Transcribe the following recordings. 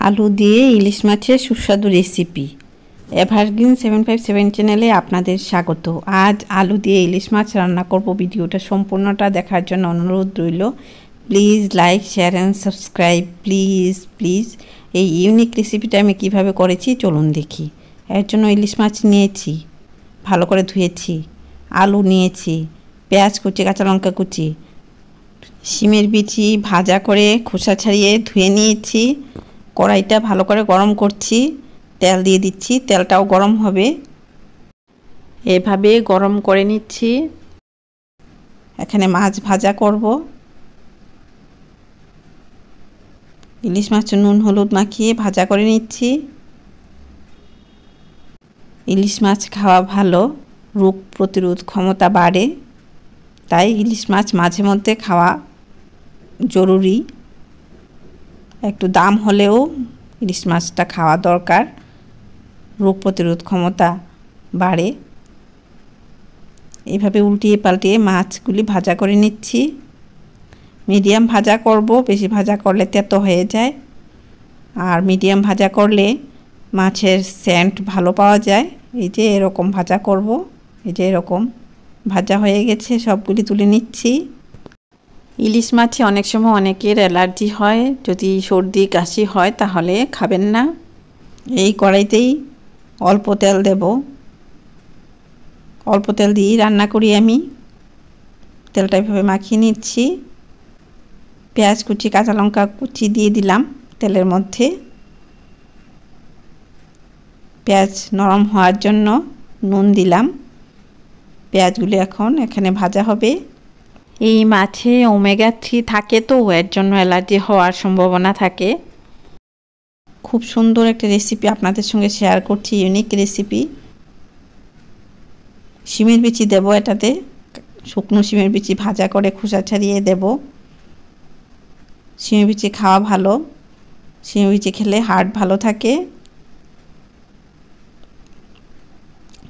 আলু দিয়ে ইলিশ মাছের সুস্বাদু রেসিপি। এভারগ্রিন 757 চ্যানেলে আপনাদের স্বাগত। আজ আলু দিয়ে ইলিশ মাছ রান্না করব। ভিডিওটা সম্পূর্ণটা দেখার জন্য অনুরোধ রইল। Please like, share and subscribe. Please এই ইউনিক রেসিপিটা আমি কিভাবে করেছি চলুন দেখি। এর জন্য ইলিশ মাছ নিয়েছি, ভালো করে ধুয়েছি, আলু নিয়েছি, পেঁয়াজ কুচি, কাঁচা লঙ্কা কুচি, শিমের বিচি ভাজা করে খোসা ছাড়িয়ে ধুয়ে নিয়েছি। কড়াইটা ভালো করে গরম করছি, তেল দিয়ে দিচ্ছি, তেলটাও গরম হবে। এভাবে গরম করে নিচ্ছি। এখানে মাছ ভাজা করব। ইলিশ মাছ নুন হলুদ মাখিয়ে ভাজা করে নিচ্ছি। ইলিশ মাছ খাওয়া ভালো, রোগ প্রতিরোধ ক্ষমতা বাড়ে, তাই ইলিশ মাছ মাঝে মধ্যে খাওয়া জরুরি। একটু দাম হলেও ইলিশ মাছটা খাওয়া দরকার, রোগ প্রতিরোধ ক্ষমতা বাড়ে। এইভাবে উল্টিয়ে পাল্টিয়ে মাছগুলি ভাজা করে নিচ্ছি। মিডিয়াম ভাজা করব, বেশি ভাজা করলে তেতো হয়ে যায়, আর মিডিয়াম ভাজা করলে মাছের সেন্ট ভালো পাওয়া যায়। এই যে এরকম ভাজা করব। এই যে এরকম ভাজা হয়ে গেছে, সবগুলি তুলে নিচ্ছি। ইলিশ মাছে অনেক সময় অনেকের অ্যালার্জি হয়, যদি সর্দি কাশি হয় তাহলে খাবেন না। এই কড়াইতেই অল্প তেল দেব, অল্প তেল দিয়েই রান্না করি আমি। তেলটা এভাবে মাখিয়ে নিচ্ছি। পেঁয়াজ কুচি, কাঁচা লঙ্কা কুচি দিয়ে দিলাম তেলের মধ্যে। পেঁয়াজ নরম হওয়ার জন্য নুন দিলাম। পেঁয়াজগুলি এখন এখানে ভাজা হবে। এই মাছে ওমেগা 3 থাকে, তো এর জন্য অ্যালার্জি হওয়ার সম্ভাবনা থাকে। খুব সুন্দর একটা রেসিপি আপনাদের সঙ্গে শেয়ার করছি, ইউনিক রেসিপি। শিমের বিচি দেব এটাতে, শুকনো শিমের বিচি ভাজা করে খোসা ছাড়িয়ে দেব। শিমের বিচি খাওয়া ভালো, শিমের বিচি খেলে হার্ট ভালো থাকে।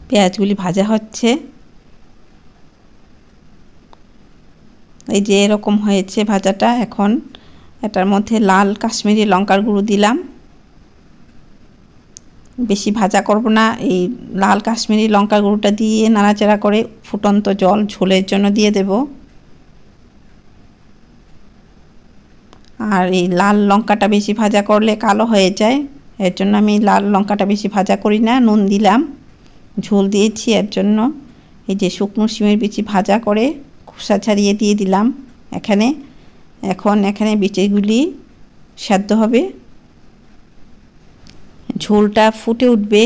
পেঁয়াজগুলি ভাজা হচ্ছে। এই যে এরকম হয়েছে ভাজাটা। এখন এটার মধ্যে লাল কাশ্মীরি লঙ্কার গুঁড়ো দিলাম। বেশি ভাজা করব না, এই লাল কাশ্মীরি লঙ্কার গুঁড়োটা দিয়ে নাড়াচাড়া করে ফুটন্ত জল ঝোলের জন্য দিয়ে দেব। আর এই লাল লঙ্কাটা বেশি ভাজা করলে কালো হয়ে যায়, এর জন্য আমি লাল লঙ্কাটা বেশি ভাজা করি না। নুন দিলাম, ঝোল দিয়েছি এর জন্য। এই যে শুকনো শিমের বিচি ভাজা করে খোসা ছাড়িয়ে দিয়ে দিলাম এখানে। এখন এখানে বিচিগুলি সেদ্ধ হবে, ঝোলটা ফুটে উঠবে।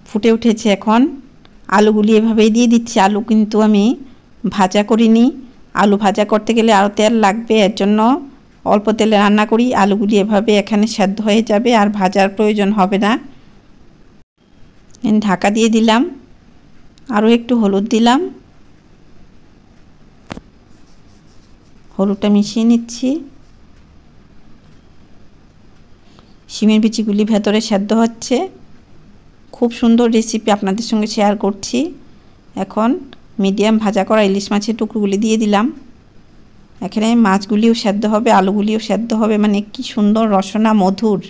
ফুটে উঠেছে, এখন আলুগুলি এভাবেই দিয়ে দিচ্ছি। আলু কিন্তু আমি ভাজা করিনি, আলু ভাজা করতে গেলে আরও তেল লাগবে, এর জন্য অল্প তেলে রান্না করি। আলুগুলি এভাবে এখানে সেদ্ধ হয়ে যাবে, আর ভাজার প্রয়োজন হবে না। ঢাকা দিয়ে দিলাম, আরও একটু হলুদ দিলাম, হলুদটা মিশিয়ে নিচ্ছি। শিমের বিচিগুলি ভেতরে সেদ্ধ হচ্ছে। খুব সুন্দর রেসিপি আপনাদের সঙ্গে শেয়ার করছি। এখন মিডিয়াম ভাজা করা ইলিশ মাছের টুকরোগুলি দিয়ে দিলাম। এখানে মাছগুলিও সেদ্ধ হবে, আলুগুলিও সেদ্ধ হবে, মানে কি সুন্দর রসনা মধুর,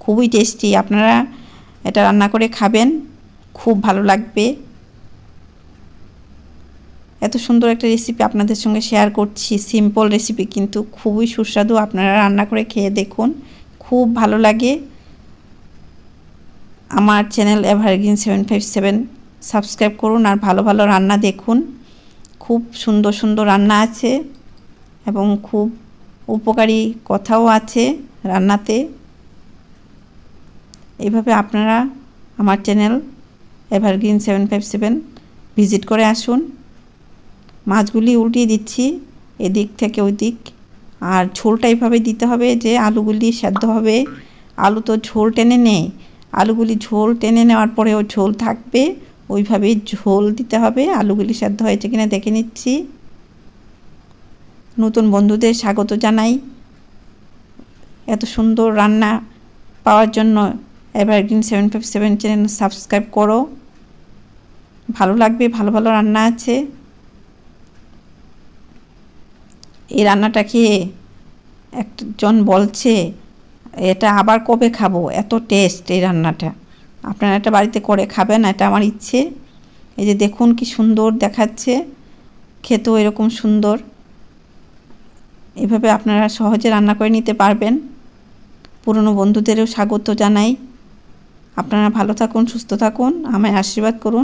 খুবই টেস্টি। আপনারা এটা রান্না করে খাবেন, খুব ভালো লাগবে। এত সুন্দর একটা রেসিপি আপনাদের সঙ্গে শেয়ার করছি। সিম্পল রেসিপি কিন্তু খুবই সুস্বাদু। আপনারা রান্না করে খেয়ে দেখুন, খুব ভালো লাগে। আমার চ্যানেল এভারগ্রিন 757 সাবস্ক্রাইব করুন, আর ভালো ভালো রান্না দেখুন। খুব সুন্দর সুন্দর রান্না আছে এবং খুব উপকারী কথাও আছে রান্নাতে। এইভাবে আপনারা আমার চ্যানেল এভারগ্রিন 757 ভিজিট করে আসুন। মাছগুলি উল্টিয়ে দিচ্ছি এদিক থেকে ওই দিক, আর ঝোলটা এইভাবে দিতে হবে যে আলুগুলি সেদ্ধ হবে। আলু তো ঝোল টেনে নেয়, আলুগুলি ঝোল টেনে নেওয়ার পরেও ঝোল থাকবে, ওইভাবেই ঝোল দিতে হবে। আলুগুলি সেদ্ধ হয়েছে কিনা দেখে নিচ্ছি। নতুন বন্ধুদের স্বাগত জানাই। এত সুন্দর রান্না পাওয়ার জন্য এভারগ্রিন 757 চ্যানেল সাবস্ক্রাইব করো, ভালো লাগবে। ভালো ভালো রান্না আছে। এই রান্নাটা খেয়ে একজন বলছে এটা আবার কবে খাবো, এত টেস্ট এই রান্নাটা। আপনারা এটা বাড়িতে করে খাবেন, এটা আমার ইচ্ছে। এই যে দেখুন কি সুন্দর দেখাচ্ছে, খেতেও এরকম সুন্দর। এভাবে আপনারা সহজে রান্না করে নিতে পারবেন। পুরনো বন্ধুদেরও স্বাগত জানাই। আপনারা ভালো থাকুন, সুস্থ থাকুন, আমায় আশীর্বাদ করুন।